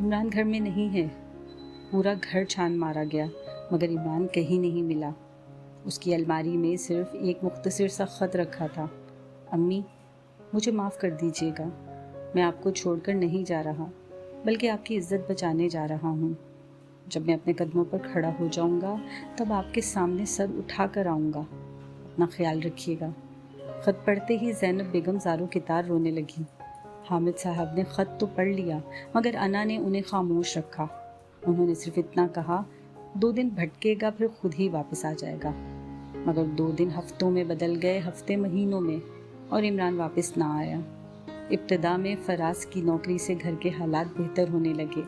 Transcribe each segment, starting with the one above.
عمران گھر میں نہیں ہے۔ پورا گھر چھان مارا گیا مگر عمران کہیں نہیں ملا۔ اس کی الماری میں صرف ایک مختصر سا خط رکھا تھا۔ امی، مجھے معاف کر دیجیے گا، میں آپ کو چھوڑ کر نہیں جا رہا بلکہ آپ کی عزت بچانے جا رہا ہوں۔ جب میں اپنے قدموں پر کھڑا ہو جاؤں گا تب آپ کے سامنے سر اٹھا کر آؤں گا۔ اپنا خیال رکھیے گا۔ خط پڑھتے ہی زینب بیگم زاروں کی طرح رونے لگی۔ حامد صاحب نے خط تو پڑھ لیا مگر انا نے انہیں خاموش رکھا۔ انہوں نے صرف اتنا کہا، 2 دن بھٹکے گا پھر خود ہی واپس آ جائے گا۔ مگر 2 دن ہفتوں میں بدل گئے، ہفتے مہینوں میں، اور عمران واپس نہ آیا۔ ابتدا میں فراز کی نوکری سے گھر کے حالات بہتر ہونے لگے،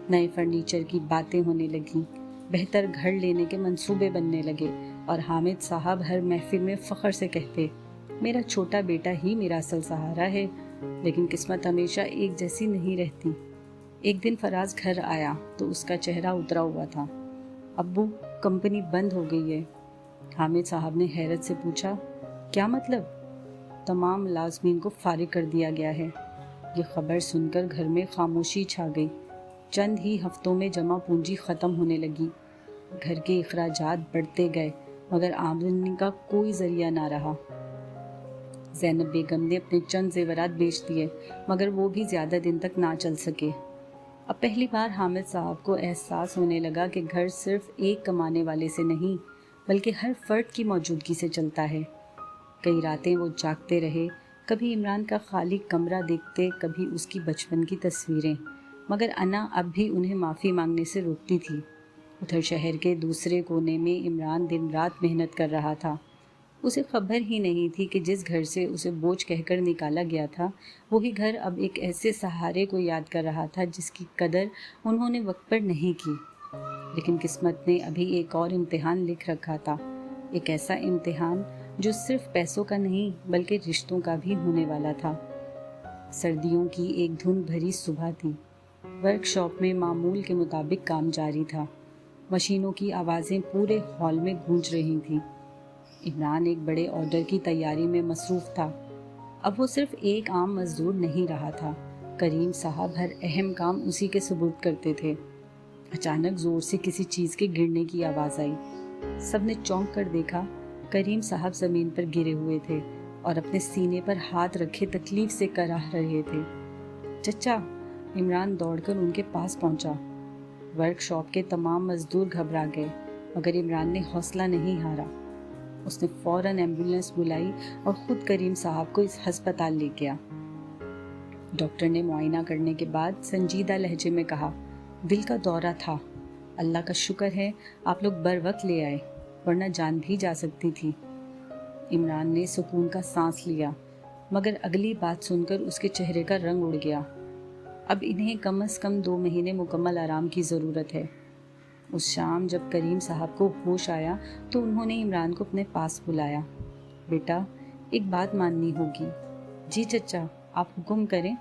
نئے فرنیچر کی باتیں ہونے لگیں، بہتر گھر لینے کے منصوبے بننے لگے، اور حامد صاحب ہر محفل میں فخر سے کہتے، میرا چھوٹا بیٹا ہی میرا اصل سہارا ہے۔ لیکن قسمت ہمیشہ ایک جیسی نہیں رہتی۔ ایک دن فراز گھر آیا تو اس کا چہرہ اترا ہوا تھا۔ ابو، کمپنی بند ہو گئی ہے۔ حامد صاحب نے حیرت سے پوچھا، کیا مطلب؟ تمام ملازمین کو فارغ کر دیا گیا ہے۔ یہ خبر سن کر گھر میں خاموشی چھا گئی۔ چند ہی ہفتوں میں جمع پونجی ختم ہونے لگی۔ گھر کے اخراجات بڑھتے گئے مگر آمدنی کا کوئی ذریعہ نہ رہا۔ زینب بیگم نے اپنے چند زیورات بیچ دیے مگر وہ بھی زیادہ دن تک نہ چل سکے۔ اب پہلی بار حامد صاحب کو احساس ہونے لگا کہ گھر صرف ایک کمانے والے سے نہیں بلکہ ہر فرد کی موجودگی سے چلتا ہے۔ کئی راتیں وہ جاگتے رہے، کبھی عمران کا خالی کمرہ دیکھتے، کبھی اس کی بچپن کی تصویریں، مگر انا اب بھی انہیں معافی مانگنے سے روکتی تھی۔ ادھر شہر کے دوسرے کونے میں عمران دن رات محنت کر رہا تھا۔ اسے خبر ہی نہیں تھی کہ جس گھر سے اسے بوجھ کہہ کر نکالا گیا تھا، وہی گھر اب ایک ایسے سہارے کو یاد کر رہا تھا جس کی قدر انہوں نے وقت پر نہیں کی۔ لیکن قسمت نے ابھی ایک اور امتحان لکھ رکھا تھا، ایک ایسا امتحان جو صرف پیسوں کا نہیں بلکہ رشتوں کا بھی ہونے والا تھا۔ سردیوں کی ایک دھند بھری صبح تھی۔ ورک شاپ میں معمول کے مطابق کام جاری تھا۔ مشینوں کی آوازیں پورے ہال میں گونج رہی تھیں۔ عمران ایک بڑے آرڈر کی تیاری میں مصروف تھا۔ اب وہ صرف ایک عام مزدور نہیں رہا تھا۔ کریم صاحب ہر اہم کام اسی کے سپرد کرتے تھے۔ اچانک زور سے کسی چیز کے گرنے کی آواز آئی۔ سب نے چونک کر دیکھا۔ کریم صاحب زمین پر گرے ہوئے تھے اور اپنے سینے پر ہاتھ رکھے تکلیف سے کراہ رہے تھے۔ چچا! عمران دوڑ کر ان کے پاس پہنچا۔ ورک شاپ کے تمام مزدور گھبرا گئے مگر عمران نے حوصلہ نہیں ہارا۔ اس نے فوراً ایمبولینس بلائی اور خود کریم صاحب کو اس ہسپتال لے گیا۔ ڈاکٹر نے معائنہ کرنے کے بعد سنجیدہ لہجے میں کہا، دل کا دورہ تھا، اللہ کا شکر ہے آپ لوگ بر وقت لے آئے ورنہ جان بھی جا سکتی تھی۔ عمران نے سکون کا سانس لیا مگر اگلی بات سن کر اس کے چہرے کا رنگ اڑ گیا۔ اب انہیں کم از کم 2 مہینے مکمل آرام کی ضرورت ہے۔ اس شام جب کریم صاحب کو ہوش آیا تو انہوں نے عمران کو اپنے پاس بلایا۔ بیٹا، ایک بات ماننی ہوگی۔ جی چچا، آپ حکم کریں۔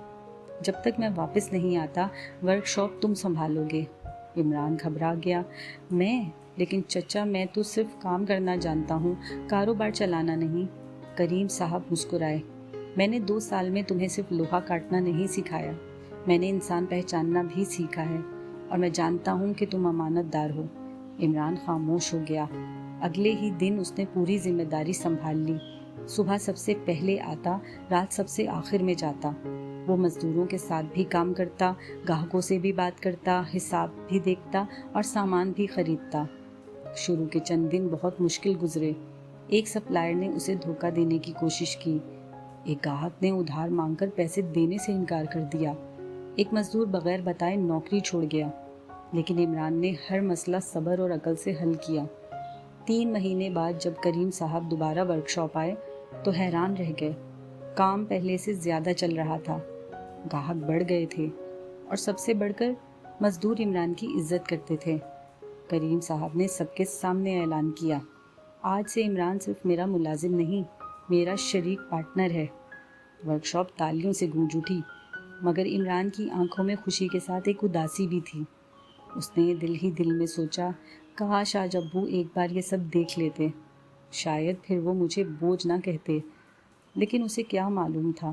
جب تک میں واپس نہیں آتا ورک شاپ تم سنبھالو گے۔ عمران گھبرا گیا۔ لیکن چچا، میں تو صرف کام کرنا جانتا ہوں، کاروبار چلانا نہیں۔ کریم صاحب مسکرائے۔ میں نے 2 سال میں تمہیں صرف لوہا کاٹنا نہیں سکھایا، میں نے انسان پہچاننا بھی سیکھا ہے، اور میں جانتا ہوں کہ تم امانت دار ہو۔ عمران خاموش ہو گیا۔ اگلے ہی دن اس نے پوری ذمہ داری سنبھال لی۔ صبح سب سے پہلے آتا، رات سب سے آخر میں جاتا۔ وہ مزدوروں کے ساتھ بھی کام کرتا، گاہکوں سے بھی بات کرتا، حساب بھی دیکھتا اور سامان بھی خریدتا۔ شروع کے چند دن بہت مشکل گزرے۔ ایک سپلائر نے اسے دھوکہ دینے کی کوشش کی، ایک گاہک نے ادھار مانگ کر پیسے دینے سے انکار کر دیا، ایک مزدور بغیر بتائے نوکری چھوڑ گیا۔ لیکن عمران نے ہر مسئلہ صبر اور عقل سے حل کیا۔ 3 مہینے بعد جب کریم صاحب دوبارہ ورک شاپ آئے تو حیران رہ گئے۔ کام پہلے سے زیادہ چل رہا تھا، گاہک بڑھ گئے تھے، اور سب سے بڑھ کر مزدور عمران کی عزت کرتے تھے۔ کریم صاحب نے سب کے سامنے اعلان کیا، آج سے عمران صرف میرا ملازم نہیں، میرا شریک پارٹنر ہے۔ ورک شاپ تالیوں سے گونج اٹھی مگر عمران کی آنکھوں میں خوشی کے ساتھ ایک اداسی بھی تھی۔ اس نے دل ہی دل میں سوچا، کاش آج ابو ایک بار یہ سب دیکھ لیتے، شاید پھر وہ مجھے بوجھ نہ کہتے۔ لیکن اسے کیا معلوم تھا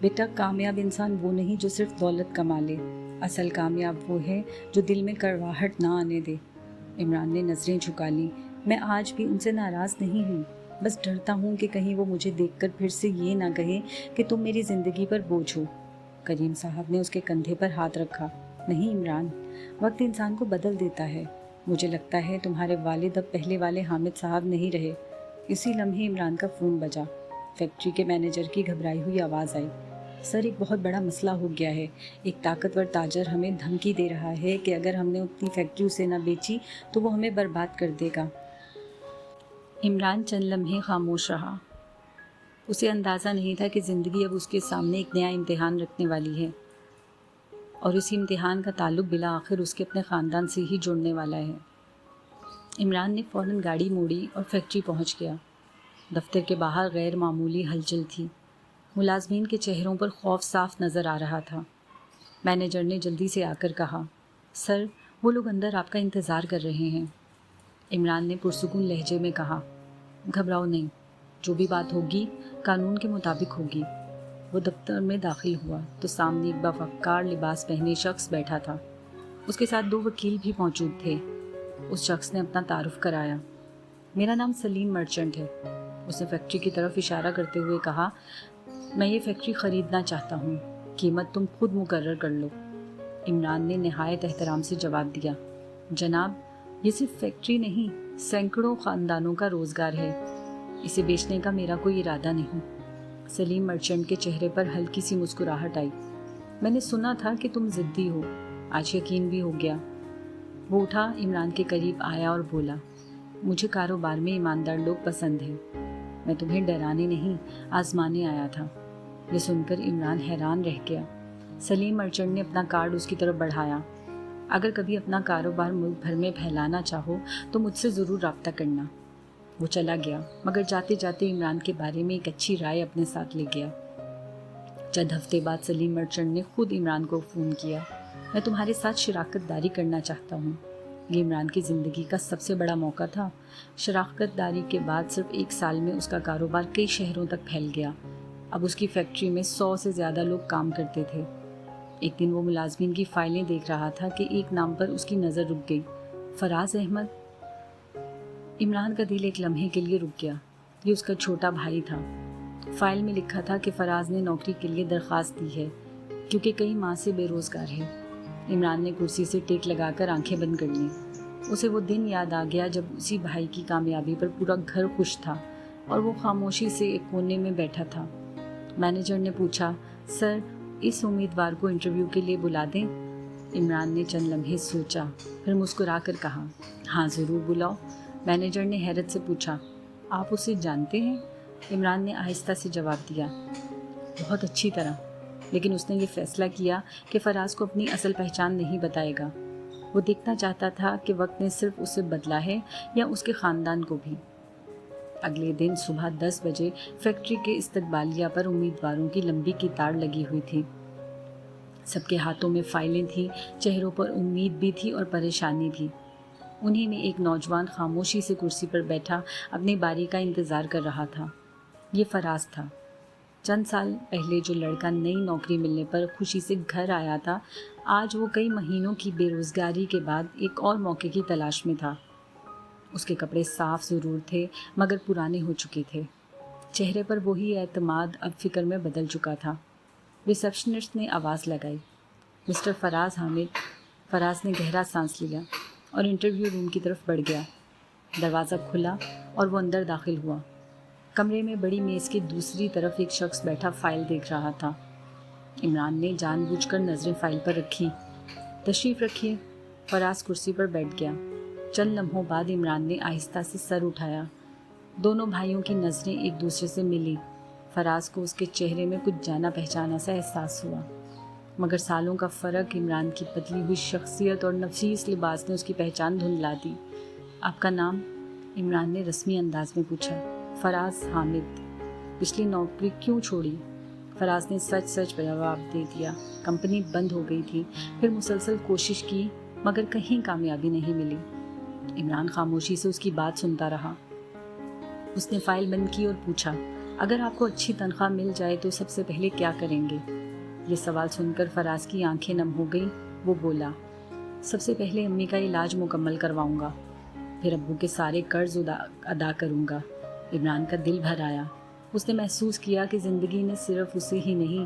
بیٹا کامیاب انسان وہ نہیں جو صرف دولت کما لے، اصل کامیاب وہ ہے جو دل میں کڑواہٹ نہ آنے دے۔ عمران نے نظریں جھکا لیں۔ میں آج بھی ان سے ناراض نہیں ہوں، بس ڈرتا ہوں کہ کہیں وہ مجھے دیکھ کر پھر سے یہ نہ کہے کہ تم میری زندگی پر بوجھ ہو۔ کریم صاحب نے اس کے کندھے پر ہاتھ رکھا۔ نہیں عمران، وقت انسان کو بدل دیتا ہے۔ مجھے لگتا ہے تمہارے والد اب پہلے والے حامد صاحب نہیں رہے۔ اسی لمحے عمران کا فون بجا۔ فیکٹری کے مینیجر کی گھبرائی ہوئی آواز آئی۔ سر، ایک بہت بڑا مسئلہ ہو گیا ہے۔ ایک طاقتور تاجر ہمیں دھمکی دے رہا ہے کہ اگر ہم نے اپنی فیکٹری اسے نہ بیچی تو وہ ہمیں برباد کر دے گا۔ عمران چند لمحے خاموش رہا۔ اسے اندازہ نہیں تھا کہ زندگی اب اس کے سامنے ایک نیا امتحان رکھنے والی ہے، اور اسی امتحان کا تعلق بالآخر اس کے اپنے خاندان سے ہی جوڑنے والا ہے۔ عمران نے فوراً گاڑی موڑی اور فیکٹری پہنچ گیا۔ دفتر کے باہر غیر معمولی ہلچل تھی۔ ملازمین کے چہروں پر خوف صاف نظر آ رہا تھا۔ مینیجر نے جلدی سے آ کر کہا، سر، وہ لوگ اندر آپ کا انتظار کر رہے ہیں۔ عمران نے پرسکون لہجے میں کہا، گھبراؤ نہیں، جو بھی بات ہوگی قانون کے مطابق ہوگی۔ وہ دفتر میں داخل ہوا تو سامنے ایک باوقار لباس پہنے شخص بیٹھا تھا۔ اس کے ساتھ 2 وکیل بھی موجود تھے۔ اس شخص نے اپنا تعارف کرایا۔ میرا نام سلیم مرچنٹ ہے۔ اس نے فیکٹری کی طرف اشارہ کرتے ہوئے کہا، میں یہ فیکٹری خریدنا چاہتا ہوں، قیمت تم خود مقرر کر لو۔ عمران نے نہایت احترام سے جواب دیا، جناب، یہ صرف فیکٹری نہیں، سینکڑوں خاندانوں کا روزگار ہے۔ اسے بیچنے کا میرا کوئی ارادہ نہیں۔ سلیم مرچنٹ کے چہرے پر ہلکی سی مسکراہٹ آئی۔ میں نے سنا تھا کہ تم ضدی ہو، آج یقین بھی ہو گیا۔ وہ اٹھا، عمران کے قریب آیا اور بولا، مجھے کاروبار میں ایماندار لوگ پسند ہیں۔ میں تمہیں ڈرانے نہیں، آزمانے آیا تھا۔ یہ سن کر عمران حیران رہ گیا۔ سلیم مرچنٹ نے اپنا کارڈ اس کی طرف بڑھایا، اگر کبھی اپنا کاروبار ملک بھر میں پھیلانا چاہو تو مجھ سے ضرور رابطہ کرنا۔ وہ چلا گیا، مگر جاتے جاتے عمران کے بارے میں ایک اچھی رائے اپنے ساتھ لے گیا۔ چند ہفتے بعد سلیم مرچنٹ نے خود عمران کو فون کیا، میں تمہارے ساتھ شراکت داری کرنا چاہتا ہوں۔ یہ عمران کی زندگی کا سب سے بڑا موقع تھا۔ شراکت داری کے بعد صرف 1 سال میں اس کا کاروبار کئی شہروں تک پھیل گیا۔ اب اس کی فیکٹری میں 100 سے زیادہ لوگ کام کرتے تھے۔ ایک دن وہ ملازمین کی فائلیں دیکھ رہا تھا کہ ایک نام پر اس کی نظر رک گئی، فراز احمد۔ عمران کا دل ایک لمحے کے لیے رک گیا۔ یہ اس کا چھوٹا بھائی تھا۔ فائل میں لکھا تھا کہ فراز نے نوکری کے لیے درخواست دی ہے کیونکہ کئی ماہ سے بے روزگار ہے۔ عمران نے کرسی سے ٹیک لگا کر آنکھیں بند کر لیں۔ اسے وہ دن یاد آ گیا جب اسی بھائی کی کامیابی پر پورا گھر خوش تھا اور وہ خاموشی سے ایک کونے میں بیٹھا تھا۔ مینیجر نے پوچھا، سر، اس امیدوار کو انٹرویو کے لیے بلا دیں؟ عمران نے چند لمحے سوچا، پھر مسکرا کر کہا، ہاں ضرور بلاؤ۔ مینیجر نے حیرت سے پوچھا، آپ اسے جانتے ہیں؟ عمران نے آہستہ سے جواب دیا، بہت اچھی طرح، لیکن اس نے یہ فیصلہ کیا کہ فراز کو اپنی اصل پہچان نہیں بتائے گا۔ وہ دیکھنا چاہتا تھا کہ وقت نے صرف اسے بدلا ہے یا اس کے خاندان کو بھی۔ اگلے دن صبح 10 بجے فیکٹری کے استقبالیہ پر امیدواروں کی لمبی قطار لگی ہوئی تھی۔ سب کے ہاتھوں میں فائلیں تھیں، چہروں پر امید بھی تھی اور پریشانی بھی۔ انہی میں ایک نوجوان خاموشی سے کرسی پر بیٹھا اپنی باری کا انتظار کر رہا تھا۔ یہ فراز تھا۔ چند سال پہلے جو لڑکا نئی نوکری ملنے پر خوشی سے گھر آیا تھا، آج وہ کئی مہینوں کی بے روزگاری کے بعد ایک اور موقع کی تلاش میں تھا۔ اس کے کپڑے صاف ضرور تھے مگر پرانے ہو چکے تھے۔ چہرے پر وہی اعتماد اب فکر میں بدل چکا تھا۔ ریسیپشنسٹ نے آواز لگائی، مسٹر فراز حامد۔ فراز نے گہرا سانس لیا اور انٹرویو روم کی طرف بڑھ گیا۔ دروازہ کھلا اور وہ اندر داخل ہوا۔ کمرے میں بڑی میز کی دوسری طرف ایک شخص بیٹھا فائل دیکھ رہا تھا۔ عمران نے جان بوجھ کر نظریں فائل پر رکھی۔ تشریف رکھیے۔ فراز کرسی پر بیٹھ گیا۔ چند لمحوں بعد عمران نے آہستہ سے سر اٹھایا۔ دونوں بھائیوں کی نظریں ایک دوسرے سے ملی۔ فراز کو اس کے چہرے میں کچھ جانا پہچانا سا احساس ہوا، مگر سالوں کا فرق، عمران کی پتلی ہوئی شخصیت اور نفیس لباس نے اس کی پہچان دھندلا دی۔ آپ کا نام؟ عمران نے رسمی انداز میں پوچھا۔ فراز حامد۔ پچھلی نوکری کیوں چھوڑی؟ فراز نے سچ سچ جواب دے دیا، کمپنی بند ہو گئی تھی، پھر مسلسل کوشش کی مگر کہیں کامیابی نہیں ملی۔ عمران خاموشی سے اس کی بات سنتا رہا۔ اس نے فائل بند کی اور پوچھا، اگر آپ کو اچھی تنخواہ مل جائے تو سب سے پہلے کیا کریں گے؟ یہ سوال سن کر فراز کی آنکھیں نم ہو گئیں۔ وہ بولا، سب سے پہلے امی کا علاج مکمل کرواؤں گا، پھر ابو کے سارے قرض ادا کروں گا۔ عمران کا دل بھر آیا۔ اس نے محسوس کیا کہ زندگی نے صرف اسے ہی نہیں،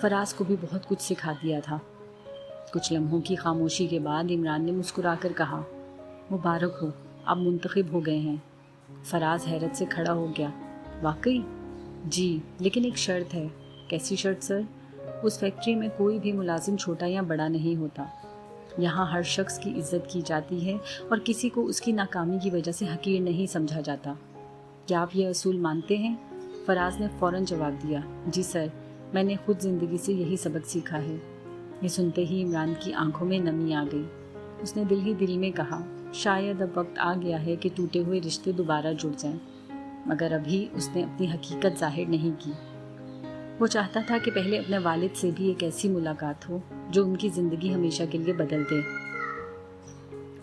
فراز کو بھی بہت کچھ سکھا دیا تھا۔ کچھ لمحوں کی خاموشی کے بعد عمران نے مسکرا کر کہا، مبارک ہو، آپ منتخب ہو گئے ہیں۔ فراز حیرت سے کھڑا ہو گیا۔ واقعی؟ جی، لیکن ایک شرط ہے۔ کیسی شرط سر؟ اس فیکٹری میں کوئی بھی ملازم چھوٹا یا بڑا نہیں ہوتا۔ یہاں ہر شخص کی عزت کی جاتی ہے اور کسی کو اس کی ناکامی کی وجہ سے حقیر نہیں سمجھا جاتا۔ کیا آپ یہ اصول مانتے ہیں؟ فراز نے فوراً جواب دیا، جی سر، میں نے خود زندگی سے یہی سبق سیکھا ہے۔ یہ سنتے ہی عمران کی آنکھوں میں نمی آ گئی۔ اس نے دل ہی دل میں کہا، شاید اب وقت آ گیا ہے کہ ٹوٹے ہوئے رشتے دوبارہ جڑ جائیں، مگر ابھی اس نے اپنی حقیقت ظاہر نہیں کی۔ وہ چاہتا تھا کہ پہلے اپنے والد سے بھی ایک ایسی ملاقات ہو جو ان کی زندگی ہمیشہ کے لیے بدل دے۔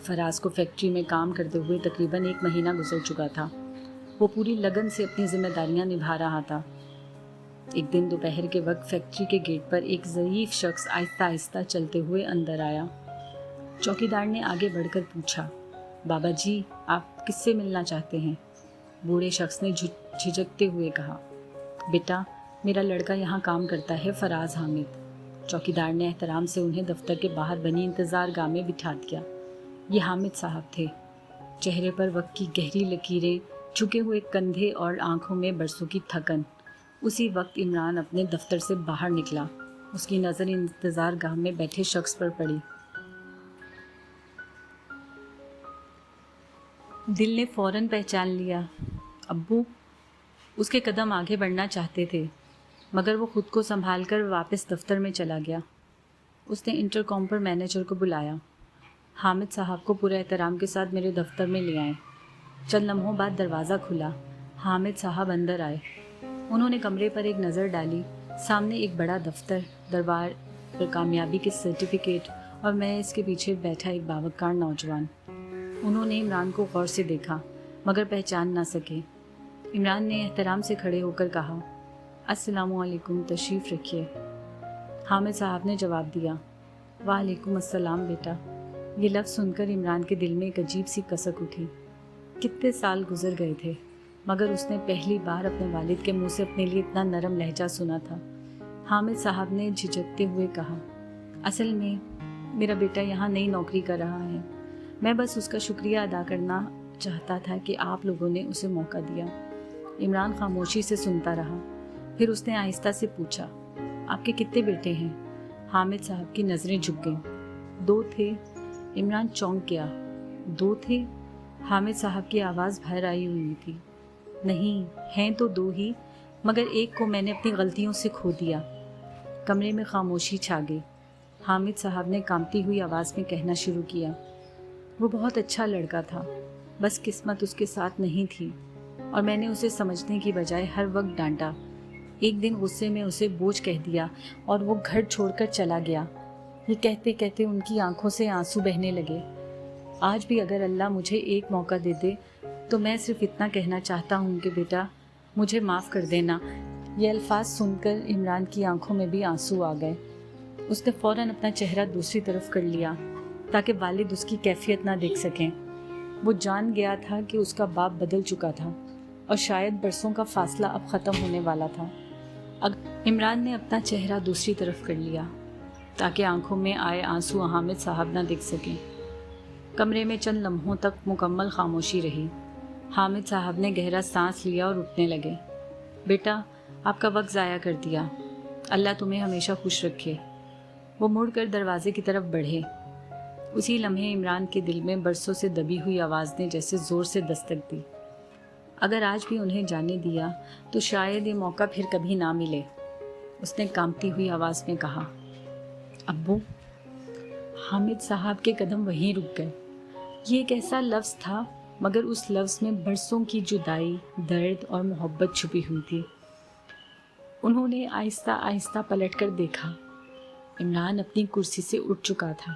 فراز کو فیکٹری میں کام کرتے ہوئے تقریباً 1 مہینہ گزر چکا تھا۔ وہ پوری لگن سے اپنی ذمہ داریاں نبھا رہا تھا۔ ایک دن دوپہر کے وقت فیکٹری کے گیٹ پر ایک ضعیف شخص آہستہ آہستہ چلتے ہوئے اندر آیا۔ چوکیدار نے آگے بڑھ کر پوچھا، بابا جی، آپ کس سے ملنا چاہتے ہیں؟ بوڑھے شخص نے جھجکتے ہوئے کہا، بیٹا، میرا لڑکا یہاں کام کرتا ہے، فراز حامد۔ چوکیدار نے احترام سے انہیں دفتر کے باہر بنی انتظار گاہ میں بٹھا دیا۔ یہ حامد صاحب تھے۔ چہرے پر وقت کی گہری لکیریں، جھکے ہوئے کندھے اور آنکھوں میں برسوں کی تھکن۔ اسی وقت عمران اپنے دفتر سے باہر نکلا۔ اس کی نظر انتظار گاہ میں بیٹھے شخص پر پڑی۔ دل نے فوراً پہچان لیا۔ ابو؟ اس کے قدم آگے بڑھنا چاہتے تھے، مگر وہ خود کو سنبھال کر واپس دفتر میں چلا گیا۔ اس نے انٹرکام پر مینیجر کو بلایا، حامد صاحب کو پورے احترام کے ساتھ میرے دفتر میں لے آئیں۔ چند لمحوں بعد دروازہ کھلا۔ حامد صاحب اندر آئے۔ انہوں نے کمرے پر ایک نظر ڈالی۔ سامنے ایک بڑا دفتر، دربار پر کامیابی کے سرٹیفکیٹ اور میں اس کے پیچھے بیٹھا ایک باوقار نوجوان۔ انہوں نے عمران کو غور سے دیکھا مگر پہچان نہ سکے۔ عمران نے احترام سے کھڑے ہو کر کہا، السلام علیکم، تشریف رکھیے۔ حامد صاحب نے جواب دیا، وعلیکم السلام بیٹا۔ یہ لفظ سن کر عمران کے دل میں ایک عجیب سی کسک اٹھی۔ کتنے سال گزر گئے تھے مگر اس نے پہلی بار اپنے والد کے منہ سے اپنے لیے اتنا نرم لہجہ سنا تھا۔ حامد صاحب نے جھجکتے ہوئے کہا، اصل میں میرا بیٹا یہاں نئی نوکری کر رہا ہے، میں بس اس کا شکریہ ادا کرنا چاہتا تھا کہ آپ لوگوں نے اسے موقع دیا۔ عمران خاموشی سے سنتا رہا، پھر اس نے آہستہ سے پوچھا، آپ کے کتنے بیٹے ہیں؟ حامد صاحب کی نظریں جھک گئیں۔ 2 تھے۔ عمران چونک گیا۔ 2 تھے؟ حامد صاحب کی آواز باہر آئی ہوئی تھی، نہیں، ہیں تو 2 ہی، مگر ایک کو میں نے اپنی غلطیوں سے کھو دیا۔ کمرے میں خاموشی چھا گئی۔ حامد صاحب نے کانپتی ہوئی آواز میں کہنا شروع کیا، وہ بہت اچھا لڑکا تھا، بس قسمت اس کے ساتھ نہیں تھی اور میں نے اسے سمجھنے کی بجائے ہر وقت ڈانٹا۔ ایک دن غصے میں اسے بوجھ کہہ دیا اور وہ گھر چھوڑ کر چلا گیا۔ یہ کہتے کہتے ان کی آنکھوں سے آنسو بہنے لگے۔ آج بھی اگر اللہ مجھے ایک موقع دے دے تو میں صرف اتنا کہنا چاہتا ہوں کہ بیٹا، مجھے معاف کر دینا۔ یہ الفاظ سن کر عمران کی آنکھوں میں بھی آنسو آ گئے۔ اس نے فوراً اپنا چہرہ دوسری طرف کر لیا تاکہ والد اس کی کیفیت نہ دیکھ سکیں۔ وہ جان گیا تھا کہ اس کا باپ بدل چکا تھا اور شاید برسوں کا فاصلہ اب ختم ہونے والا تھا۔ عمران نے اپنا چہرہ دوسری طرف کر لیا تاکہ آنکھوں میں آئے آنسو حامد صاحب نہ دیکھ سکیں۔ کمرے میں چند لمحوں تک مکمل خاموشی رہی۔ حامد صاحب نے گہرا سانس لیا اور اٹھنے لگے۔ بیٹا، آپ کا وقت ضائع کر دیا، اللہ تمہیں ہمیشہ خوش رکھے۔ وہ مڑ کر دروازے کی طرف بڑھے۔ اسی لمحے عمران کے دل میں برسوں سے دبی ہوئی آواز نے جیسے زور سے دستک دی۔ اگر آج بھی انہیں جانے دیا تو شاید یہ موقع پھر کبھی نہ ملے۔ اس نے کانپتی ہوئی آواز میں کہا، ابو؟ حامد صاحب کے قدم وہیں رک گئے۔ یہ ایک ایسا لفظ تھا مگر اس لفظ میں برسوں کی جدائی، درد اور محبت چھپی ہوئی تھی۔ انہوں نے آہستہ آہستہ پلٹ کر دیکھا۔ عمران اپنی کرسی سے اٹھ چکا تھا۔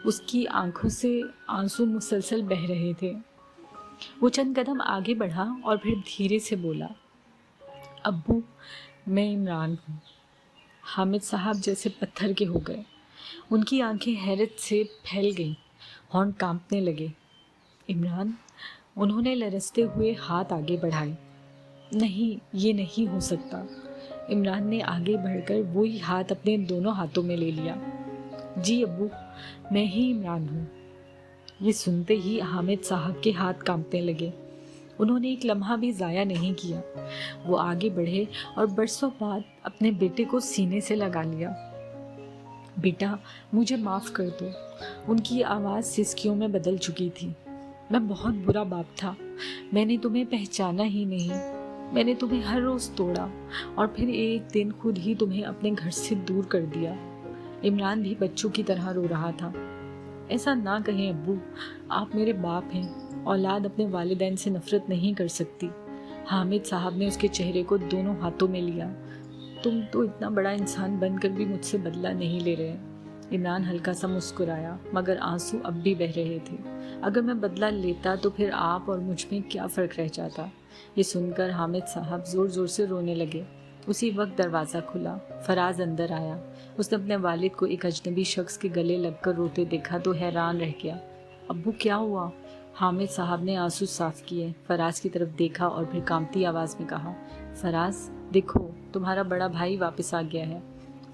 اس کی آنکھوں سے آنسو مسلسل بہہ رہے تھے۔ وہ چند قدم آگے بڑھا اور پھر دھیرے سے بولا، ابو، میں عمران ہوں۔ حامد صاحب جیسے پتھر کے ہو گئے، ان کی آنکھیں حیرت سے پھیل گئیں، ہونٹ کانپنے لگے۔ عمران، انہوں نے لرزتے ہوئے ہاتھ آگے بڑھائے۔ نہیں، یہ نہیں ہو سکتا۔ عمران نے آگے بڑھ کر وہی ہاتھ اپنے دونوں ہاتھوں میں لے لیا۔ جی ابو، میں ہی عمران ہوں۔ یہ سنتے ہی حامد صاحب کے ہاتھ کانپنے لگے۔ انہوں نے ایک لمحہ بھی ضائع نہیں کیا، وہ آگے بڑھے اور برسوں بعد اپنے بیٹے کو سینے سے لگا لیا۔ بیٹا، مجھے معاف کر دو۔ ان کی آواز سسکیوں میں بدل چکی تھی۔ میں بہت برا باپ تھا، میں نے تمہیں پہچانا ہی نہیں۔ میں نے تمہیں ہر روز توڑا اور پھر ایک دن خود ہی تمہیں اپنے گھر سے دور کر دیا۔ عمران بھی بچوں کی طرح رو رہا تھا۔ ایسا نہ کہیں ابو، آپ میرے باپ ہیں، اولاد اپنے والدین سے نفرت نہیں کر سکتی۔ حامد صاحب نے اس کے چہرے کو دونوں ہاتھوں میں لیا۔ تم تو اتنا بڑا انسان بن کر بھی مجھ سے بدلہ نہیں لے رہے۔ عمران ہلکا سا مسکرایا، مگر آنسو اب بھی بہہ رہے تھے۔ اگر میں بدلہ لیتا تو پھر آپ اور مجھ میں کیا فرق رہ جاتا؟ یہ سن کر حامد صاحب زور زور سے رونے لگے۔ اسی وقت دروازہ کھلا، فراز اندر آیا۔ اس نے اپنے والد کو ایک اجنبی شخص کے گلے لگ کر روتے دیکھا تو حیران رہ گیا۔ ابو، کیا ہوا؟ حامد صاحب نے آنسو صاف کیے، فراز کی طرف دیکھا اور پھر کانپتی آواز میں کہا، فراز دیکھو، تمہارا بڑا بھائی واپس آ گیا ہے۔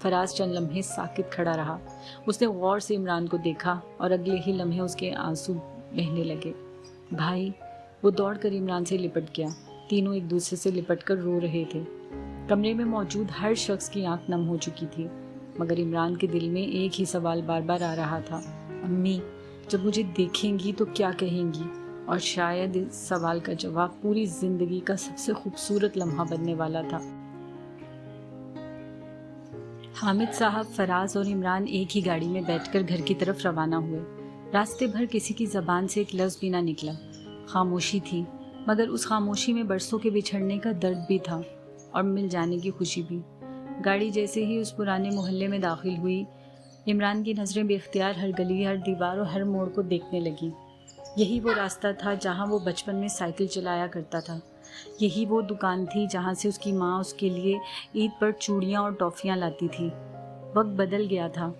فراز چند لمحے ساکت کھڑا رہا۔ اس نے غور سے عمران کو دیکھا اور اگلے ہی لمحے اس کے آنسو بہنے لگے۔ بھائی! وہ دوڑ کر عمران سے لپٹ گیا۔ تینوں ایک دوسرے سے لپٹ کر رو رہے تھے۔ کمرے میں موجود ہر شخص کی آنکھ نم ہو چکی تھی، مگر عمران کے دل میں ایک ہی سوال بار بار آ رہا تھا، امی جب مجھے دیکھیں گی تو کیا کہیں گی؟ اور شاید اس سوال کا جواب پوری زندگی کا سب سے خوبصورت لمحہ بننے والا تھا۔ حامد صاحب، فراز اور عمران ایک ہی گاڑی میں بیٹھ کر گھر کی طرف روانہ ہوئے۔ راستے بھر کسی کی زبان سے ایک لفظ بھی نہ نکلا۔ خاموشی تھی، مگر اس خاموشی میں برسوں کے بچھڑنے کا درد بھی تھا اور مل جانے کی خوشی بھی۔ گاڑی جیسے ہی اس پرانے محلے میں داخل ہوئی، عمران کی نظریں بے اختیار ہر گلی، ہر دیوار اور ہر موڑ کو دیکھنے لگیں۔ یہی وہ راستہ تھا جہاں وہ بچپن میں سائیکل چلایا کرتا تھا۔ یہی وہ دکان تھی جہاں سے اس کی ماں اس کے لیے عید پر چوڑیاں اور ٹافیاں لاتی تھی۔ وقت بدل گیا تھا،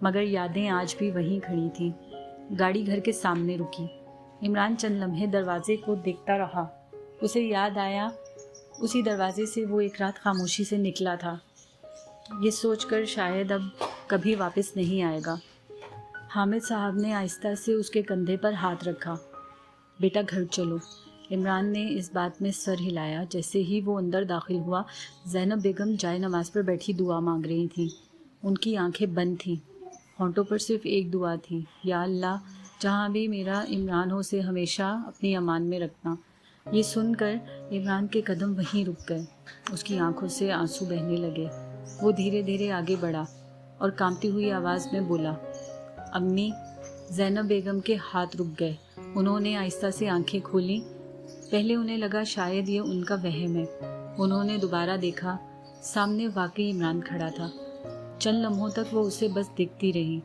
مگر یادیں آج بھی وہیں کھڑی تھیں۔ گاڑی گھر کے سامنے رکی۔ عمران چند لمحے دروازے کو دیکھتا رہا۔ اسے یاد آیا اسی دروازے سے وہ ایک رات خاموشی سے نکلا تھا، یہ سوچ کر شاید اب کبھی واپس نہیں آئے گا۔ حامد صاحب نے آہستہ سے اس کے کندھے پر ہاتھ رکھا۔ بیٹا گھر چلو۔ عمران نے اس بات میں سر ہلایا۔ جیسے ہی وہ اندر داخل ہوا، زینب بیگم جائے نماز پر بیٹھی دعا مانگ رہی تھیں۔ ان کی آنکھیں بند تھیں، ہونٹوں پر صرف ایک دعا تھی، یا اللہ جہاں بھی میرا عمران ہو اسے ہمیشہ اپنی امان میں رکھنا۔ یہ سن کر عمران کے قدم وہیں رک گئے، اس کی آنکھوں سے آنسو بہنے لگے۔ وہ دھیرے دھیرے آگے بڑھا اور کانپتی ہوئی آواز میں بولا، امی۔ زینب بیگم کے ہاتھ رک گئے۔ انہوں نے آہستہ سے آنکھیں کھولیں۔ پہلے انہیں لگا شاید یہ ان کا وہم ہے۔ انہوں نے دوبارہ دیکھا، سامنے واقعی عمران کھڑا تھا۔ چند لمحوں تک وہ اسے بس دیکھتی رہی،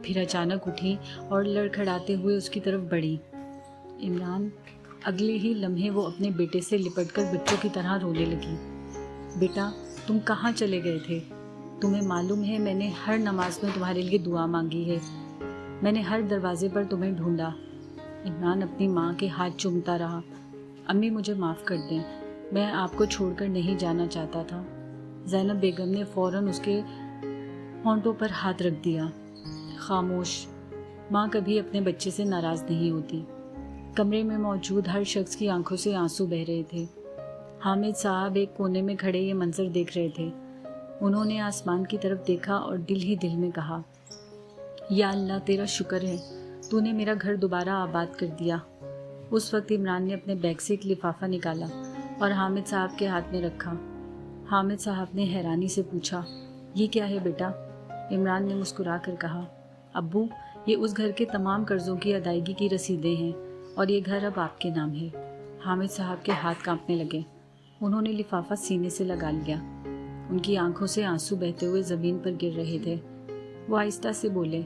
پھر اچانک اٹھی اور لڑکھڑاتے ہوئے اس کی طرف بڑھی۔ عمران! اگلے ہی لمحے وہ اپنے بیٹے سے لپٹ کر بچوں کی طرح رونے لگی۔ بیٹا، تم کہاں چلے گئے تھے؟ تمہیں معلوم ہے میں نے ہر نماز میں تمہارے لیے دعا مانگی ہے، میں نے ہر دروازے پر تمہیں ڈھونڈا۔ عمران اپنی ماں کے ہاتھ چومتا رہا۔ امی مجھے معاف کر دیں، میں آپ کو چھوڑ کر نہیں جانا چاہتا تھا۔ زینب بیگم نے فوراً اس کے ہونٹوں پر ہاتھ رکھ دیا۔ خاموش۔ ماں کبھی اپنے بچے سے ناراض نہیں ہوتی۔ کمرے میں موجود ہر شخص کی آنکھوں سے آنسو بہہ رہے تھے۔ حامد صاحب ایک کونے میں کھڑے یہ منظر دیکھ رہے تھے۔ انہوں نے آسمان کی طرف دیکھا اور دل ہی دل میں کہا، یا اللہ تیرا شکر ہے، تو نے میرا گھر دوبارہ آباد کر دیا۔ اس وقت عمران نے اپنے بیگ سے ایک لفافہ نکالا اور حامد صاحب کے ہاتھ میں رکھا۔ حامد صاحب نے حیرانی سے پوچھا، یہ کیا ہے بیٹا؟ عمران نے مسکرا کر کہا، ابو یہ اس گھر کے تمام قرضوں کی ادائیگی کی رسیدیں ہیں اور یہ گھر اب آپ کے نام ہے۔ حامد صاحب کے ہاتھ کانپنے لگے۔ انہوں نے لفافہ سینے سے لگا لیا۔ ان کی آنکھوں سے آنسو بہتے ہوئے زمین پر گر رہے تھے۔ وہ آہستہ سے بولے،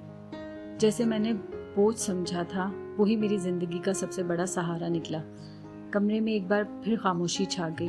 جیسے میں نے بوجھ سمجھا تھا وہی میری زندگی کا سب سے بڑا سہارا نکلا۔ کمرے میں ایک بار پھر خاموشی چھا گئی۔